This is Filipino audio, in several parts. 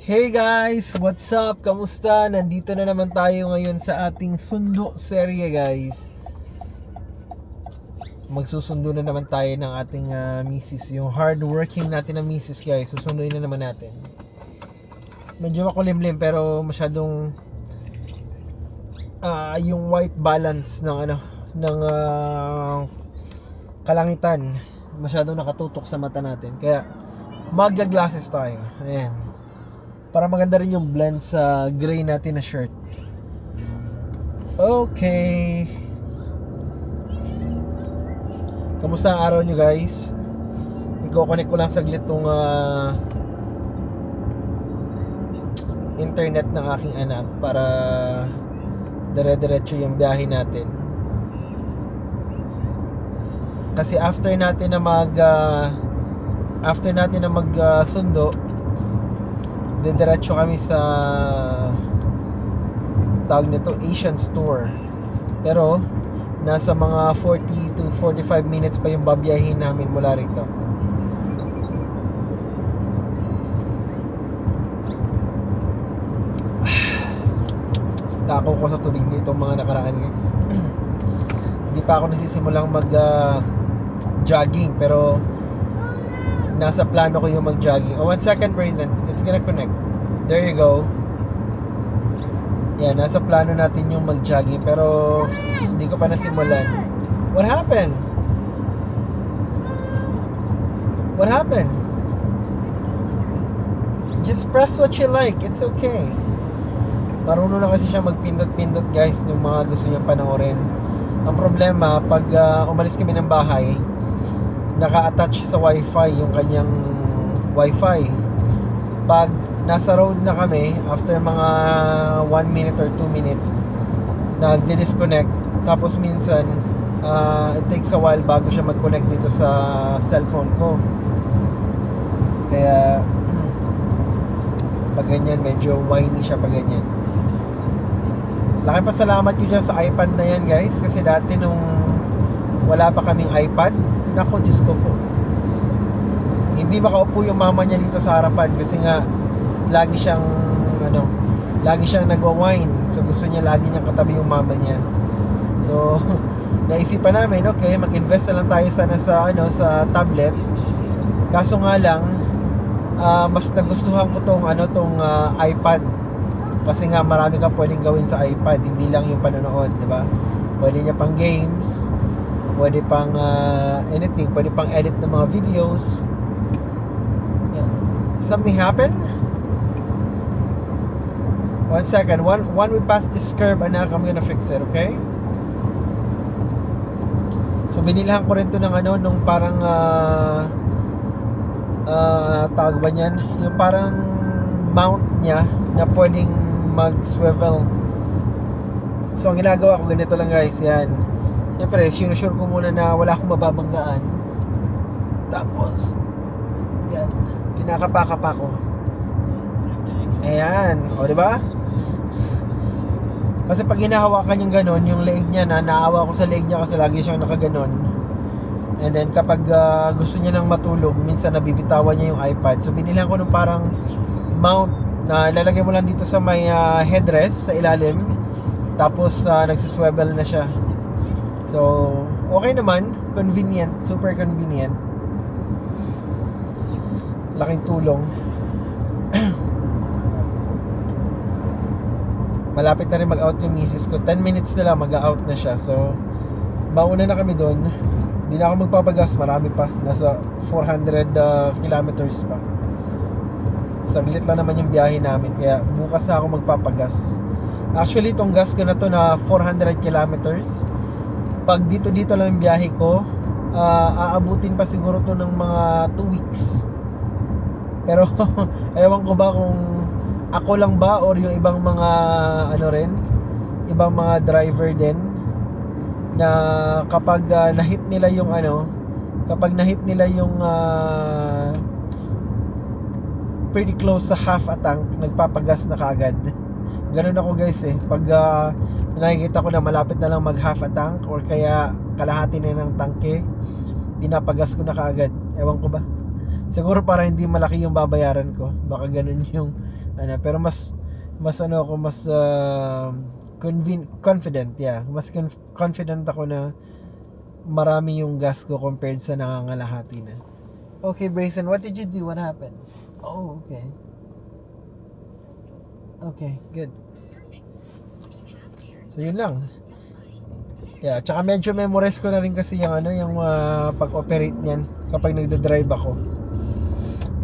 Hey guys! What's up? Kamusta? Nandito na naman tayo ngayon sa ating sundo serye guys. Magsusundo na naman tayo ng ating misis. Yung hardworking natin na misis guys. Susunduin na naman natin. Medyo makulimlim pero masyadong yung white balance ng ng kalangitan masyadong nakatutok sa mata natin. Kaya magla-glasses tayo. Ayan. Para maganda rin yung blend sa gray natin na shirt. Okay. Kamusta ang araw nyo guys? I-connect ko lang saglit tong internet ng aking anak para dire-diretso yung biyahe natin. Kasi after natin na sundo, diretso kami sa tawag nito Asian store. Pero nasa mga 40 to 45 minutes pa yung babiyahin namin mula rito. Tako ko sa tubig nito mga nakaraan guys. Hindi pa ako nasisimulang mag jogging pero nasa plano ko yung mag-jogging. 1 second, Brazen. It's gonna connect. There you go. Yeah, nasa plano natin yung mag-jogging pero hindi ko pa nasimulan. What happened? What happened? Just press what you like. It's okay. Marunong na kasi siya magpindot-pindot guys yung mga gusto niyang panoorin. Ang problema, pag umalis kami ng bahay, naka-attach sa wifi yung kanyang wifi. Pag nasa road na kami, after mga 1 minute or 2 minutes, nagdi-disconnect. Tapos minsan, it takes a while bago siya mag-connect dito sa cellphone ko. Kaya, pag ganyan, medyo whiny siya pag ganyan. Laking pasalamat ko dyan sa iPad na yan guys. Kasi dati nung wala pa kaming iPad, nako, Diyos ko po, hindi makaupo yung mama niya dito sa harapan kasi nga lagi siyang nagwa-whine. So gusto niya lagi niyang katabi yung mama niya. So naisipan namin, okay, mag-invest na lang tayo sana sa tablet. Kaso nga lang mas nagustuhan ko tong iPad kasi nga marami kang pwedeng gawin sa iPad, hindi lang yung panonood, di ba? Pwede niya pang games, pwede pang anything, pwede pang edit ng mga videos. Yeah. Something happened? 1 second. When we pass this curve, anak, I'm gonna fix it, okay? So binilhan ko rin to ng nung parang tawag ba niyan? Yung parang mount niya na pwedeng mag-swivel. So ang ginagawa ko ganito lang guys, yan. Siyempre, sinusure ko muna na wala akong mababanggaan. Tapos, yan, kinakapa-kapa ko. Ayan, o diba? Kasi pag hinahawakan yung ganon, yung leeg niya naawa ko sa leeg niya kasi lagi siyang nakaganon. And then kapag gusto niya nang matulog, minsan nabibitawan niya yung iPad. So binilhan ko ng parang mount na ilalagay mo lang dito sa may headrest sa ilalim. Tapos nagsuswivel na siya. So, okay naman, convenient, super convenient. Laking tulong. Malapit na rin mag-out yung misis ko. 10 minutes na lang mag-out na siya. So, mauna na kami doon. Hindi na ako magpapagas, marami pa. Nasa 400 kilometers pa. Saglit lang naman yung biyahe namin. Kaya bukas na ako magpapagas. Actually, itong gas ko na to na 400 kilometers. Pag dito lang yung biyahe ko, aabutin pa siguro to ng mga 2 weeks. Pero ewan ko ba kung ako lang ba or yung ibang mga ibang mga driver din na kapag na-hit nila yung pretty close sa half a tank, nagpapagas na kaagad. Ganun ako guys pag nakikita ko na malapit na lang mag half a tank or kaya kalahati na ng tangke, pinapagas ko na kaagad. Ewan ko ba, siguro para hindi malaki yung babayaran ko, baka ganun yung ano, pero mas ano ako, mas confident, yeah. Mas confident ako na marami yung gas ko compared sa nangangalahati na. Okay, Brayson, what did you do? What happened? Oh, okay. Okay, good. So yun lang. Yeah, tsaka medyo memorize ko na rin kasi yung ano, yung pag-operate niyan kapag nagda-drive ako.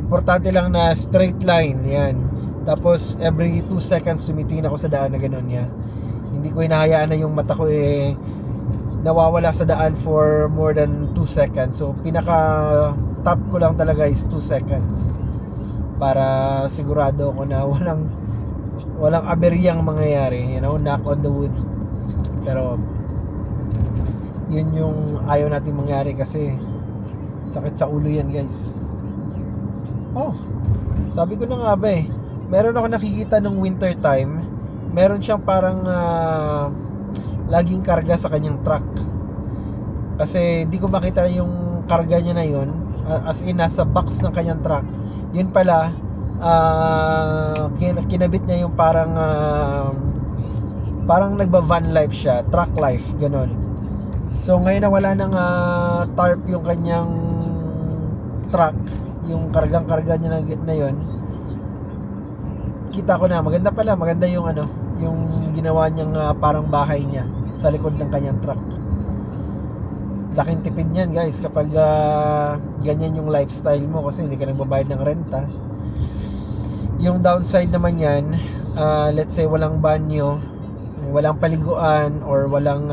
Importante lang na straight line, yan. Tapos every 2 seconds tumitingin ako sa daan na gano'n, yan. Hindi ko hinahayaan na yung mata ko nawawala sa daan for more than 2 seconds. So pinaka top ko lang talaga is 2 seconds. Para sigurado ako na walang aberyang mangyayari, knock on the wood. Pero yun yung ayaw natin mangyari kasi sakit sa ulo yan, guys. Oh, sabi ko na nga ba meron ako nakikita nung winter time, meron siyang parang laging karga sa kanyang truck. Kasi di ko makita yung karga niya na yun, as in nasa box ng kanyang truck. Yun pala, kinabit niya yung parang nagba-van life siya, truck life, ganon. So ngayon na wala nang tarp yung kanyang truck, yung kargang-karga niya na yun, kita ko na maganda yung yung ginawa niyang parang bahay niya sa likod ng kanyang truck. Laking tipid niyan, guys, kapag ganyan yung lifestyle mo kasi hindi ka nagbabayad ng renta. Yung downside naman yan, let's say walang banyo, walang paliguan, or walang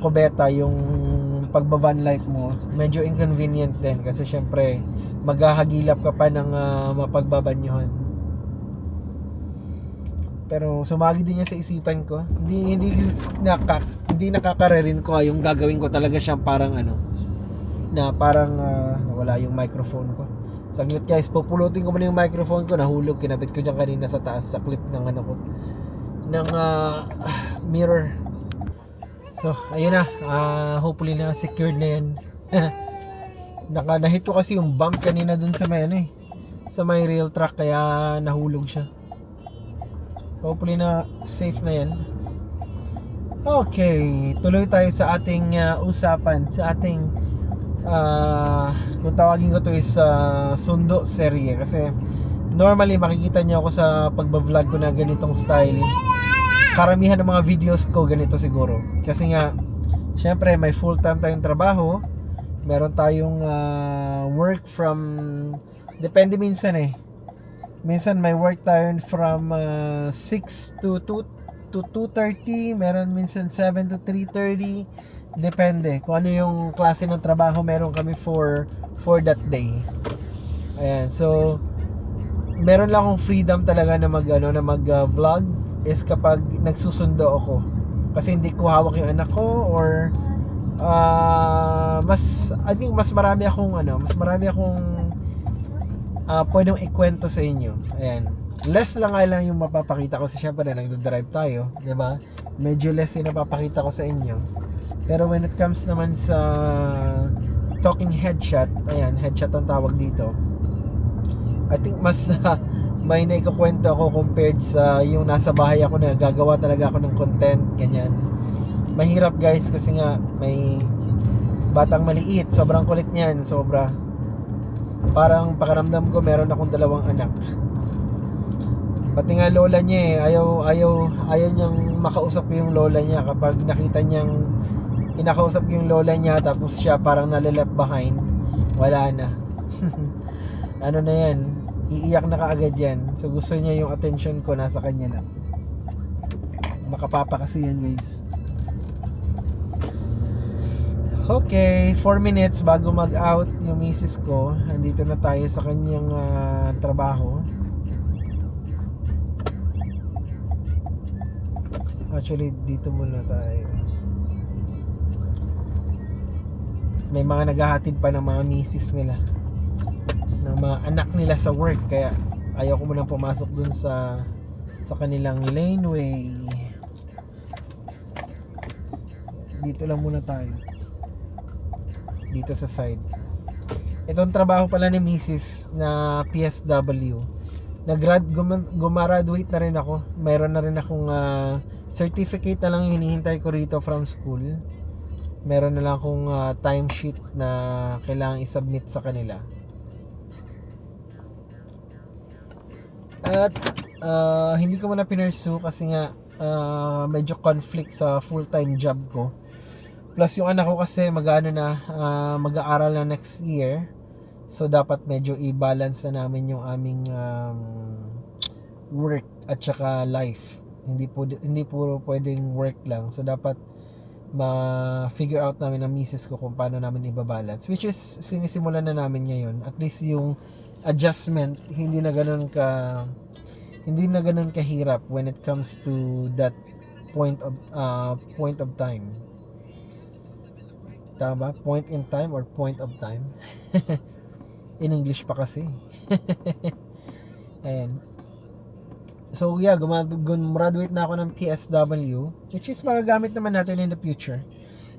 kubeta yung pagbaban life mo, medyo inconvenient din kasi syempre maghahagilap ka pa ng mapagbabanyuhan. Pero sumagi din niya sa isipan ko. Hindi nakakarerin ko yung gagawin ko talaga siyang parang na parang wala yung microphone ko. Saglit, guys, pupulutin ko muna yung microphone ko, nahulog, kinabit ko diyan kanina sa taas sa clip ng ko ng mirror. So ayun na, hopefully na secured na yan. Nahit ko kasi yung bump kanina dun sa may sa may rail track, kaya nahulog siya. Hopefully na safe na yan. Okay, tuloy tayo sa ating usapan, sa ating kung tawagin ko to is sundo serye. Kasi normally makikita niyo ako sa pagba-vlog ko na ganitong style. Karamihan ng mga videos ko ganito siguro. Kasi nga, syempre may full time tayong trabaho, meron tayong work from, depende minsan minsan may work tayo from 6 to 2:30, meron minsan 7 to 3:30, depende kung ano yung klase ng trabaho meron kami for that day. Ayan, so meron lang akong freedom talaga na mag-vlog is kapag nagsusundo ako, kasi hindi ko hawak yung anak ko, or I think mas marami akong pwedeng ikwento sa inyo. Ayan, less lang yung mapapakita ko kasi syempre nagdadrive tayo, di ba? Medyo less yung napapakita ko sa inyo. Pero when it comes naman sa talking headshot, ayan, headshot ang tawag dito, I think mas may naikukwento ako compared sa yung nasa bahay ako na gagawa talaga ako ng content, ganyan. Mahirap, guys, kasi nga may batang maliit, sobrang kulit niyan, sobra. Parang pakiramdam ko meron akong 2 anak. Pati nga lola niya ayaw niyang makausap ko yung lola niya. Kapag nakita niyang kinakausap ko yung lola niya, tapos siya parang nalileft behind, wala na. Ano na yan, iiyak na kaagad yan. So gusto niya yung attention ko nasa kanya na. Makapapa kasi yan, guys. Okay, 4 minutes bago mag-out yung misis ko. Andito na tayo sa kanyang trabaho. Actually, dito muna tayo. May mga naghahatid pa ng mga misis nila, ng mga anak nila sa work, kaya ayaw ko munang pumasok dun sa kanilang laneway. Dito lang muna tayo, dito sa side. Itong trabaho pala ni Mrs. na PSW, Gumraduate na rin ako. Mayroon na rin akong certificate na lang yung hinihintay ko rito from school. Meron na lang akong timesheet na kailangan i-submit sa kanila. At hindi ko muna pinursue kasi nga medyo conflict sa full-time job ko. Plus yung anak ko kasi mag-aaral na next year. So dapat medyo i-balance na namin yung aming work at saka life. Hindi puro pwedeng work lang. So dapat ma-figure out namin ng misis ko kung paano namin i-balance, which is sinisimulan na namin ngayon. At least yung adjustment hindi na ganoon kahirap when it comes to that point of time. Tama ba? Point in time or point of time? In English pa kasi. Ayan. So yeah, gumraduate na ako ng PSW, which is magagamit naman natin in the future.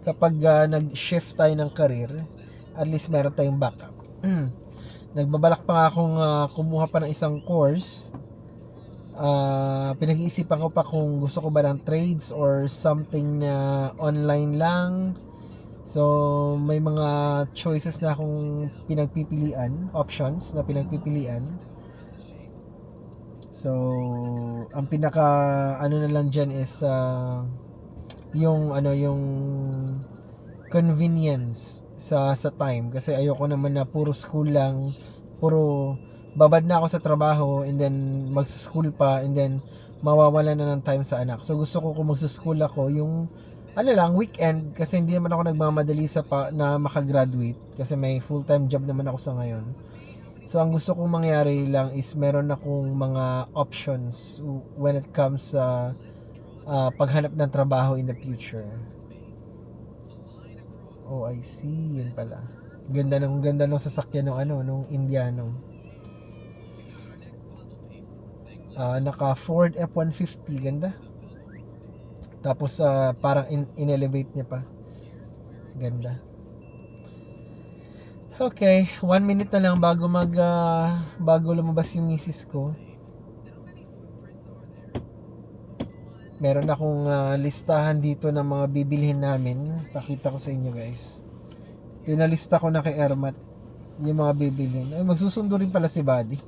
Kapag nag-shift tayo ng career, at least meron tayong backup. Nagbabalak pa nga akong kumuha pa ng isang course. Pinag-iisipan ko pa kung gusto ko ba ng trades or something na online lang. So may mga choices na akong options na pinagpipilian. So ang pinaka na lang diyan is yung convenience sa time, kasi ayoko naman na puro school lang, puro babad na ako sa trabaho and then magsuschool pa and then mawawala na ng time sa anak. So gusto ko kung magsuschool ako yung weekend, kasi hindi naman ako nagmamadali na makagraduate kasi may full-time job naman ako sa ngayon. So ang gusto kong mangyari lang is meron akong mga options when it comes sa paghanap ng trabaho in the future. Oh, I see. Yun pala. Ganda ng sasakyan nung Indiano. Naka Ford F-150, ganda. Tapos parang in-elevate niya pa. Ganda. Okay, 1 minute na lang bago lumabas yung misis ko. Meron akong listahan dito ng mga bibilhin namin. Pakita ko sa inyo, guys. Pinalista ko na kay Ermat yung mga bibilhin. Ay, magsusundo rin pala si Buddy.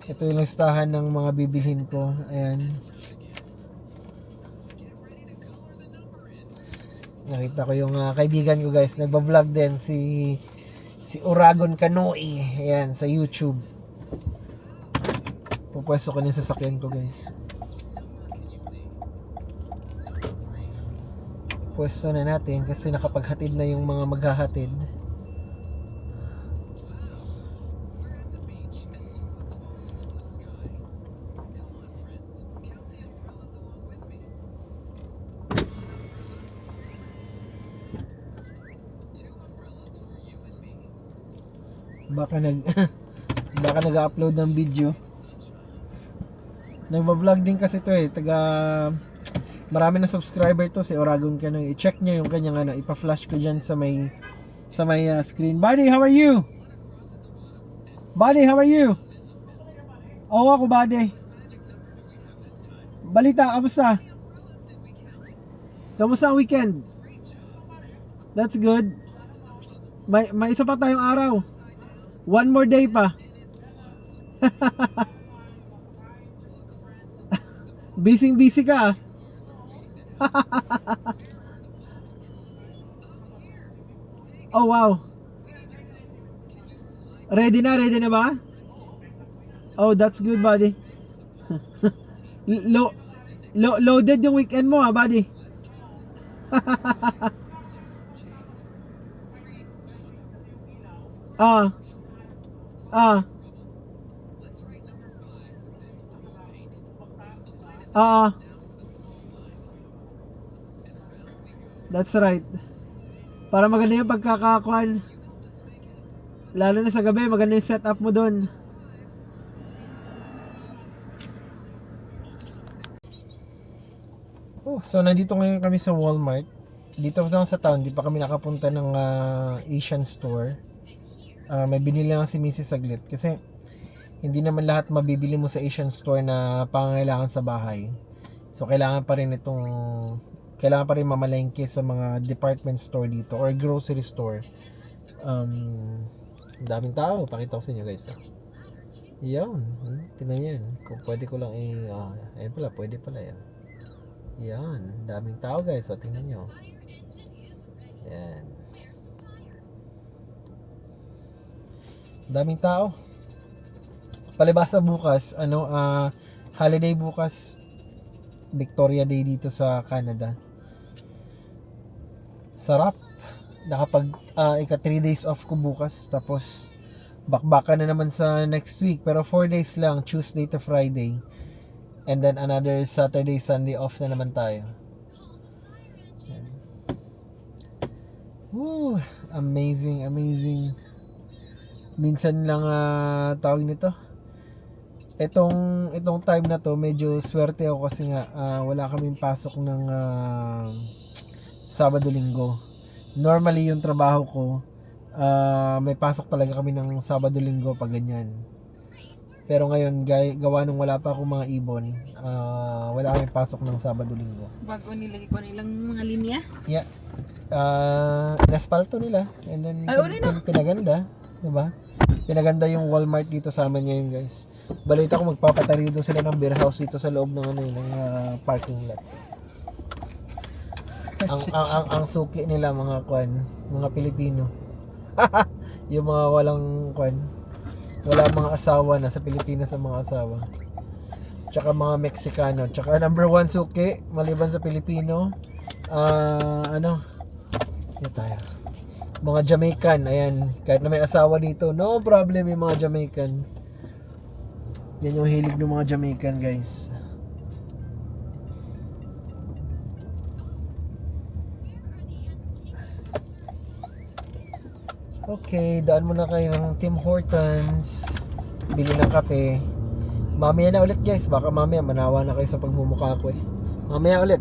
Ito yung listahan ng mga bibilhin ko. Ayan. Nakita ko yung kaibigan ko, guys. Nagba-vlog din si Uragon Kanoy. Ayan, sa YouTube. Pupwesto ko yung sasakyan ko, guys. Pwesto na natin kasi nakapaghatid na yung mga maghahatid. Baka nag-upload ng video. Nagba-vlog din kasi to marami na subscriber to, si Oragon Kanoy. I-check nyo yung kanyang ipa-flash ko dyan sa may screen. Buddy, how are you? Buddy, how are you? Oo, ako, buddy. Balita, kamusta? Kamusta ang weekend? That's good. May isa pa tayong araw. One more day pa. Busy ka. Oh wow. Ready na ba? Oh, that's good, buddy. Loaded yung weekend mo, buddy. That's right. Para maganda yung pagkakakuan. Lalo na sa gabi, maganda yung setup mo doon. So nandito ngayon kami sa Walmart. Dito lang sa town, di pa kami nakapunta ng Asian store. May binili lang si Mrs. saglit kasi hindi naman lahat mabibili mo sa Asian store na pangangailangan sa bahay. So kailangan pa rin mamalengke sa mga department store dito or grocery store. Daming tao, pakita ko sa inyo guys. Yan, tingnan yan. Kung pwede ko lang ayun pala, pwede pala yan. Yan, daming tao guys. So tingnan nyo. Yan. Daming tao. Palibasa bukas, holiday bukas, Victoria Day dito sa Canada. Sarap. Nakapag ika 3 days off ko bukas, tapos bakbakan na naman sa next week, pero 4 days lang, Tuesday to Friday, and then another Saturday, Sunday off na naman tayo. Woo, amazing. Minsan lang tawag nito. Itong time na to, medyo swerte ako kasi nga wala kaming pasok ng Sabado-Linggo. Normally yung trabaho ko, may pasok talaga kami ng Sabado-Linggo pag ganyan. Pero ngayon, gawa nung wala pa akong mga ibon, wala kaming pasok ng Sabado-Linggo. Bago nilagay ko nilang mga linya? Yeah. Inaspalto nila and then pinaganda, diba? Pinaganda yung Walmart dito sa amin ngayon guys. Balita ko magpapatario doon sila ng beer house dito sa loob ng parking lot. Ang suki nila mga Pilipino. Yung mga walang wala mga asawa na sa Pilipinas ang mga asawa. Tsaka mga Meksikano. Tsaka number 1 suki maliban sa Pilipino. Mga Jamaican, ayan, kahit na may asawa dito, no problem yung mga Jamaican. Yan yung hilig ng mga Jamaican guys. Okay, daan muna kayo ng Tim Hortons, bili ng kape. Mamaya na ulit guys, baka mamaya manawa na kayo sa pagmumukha ko Mamaya ulit.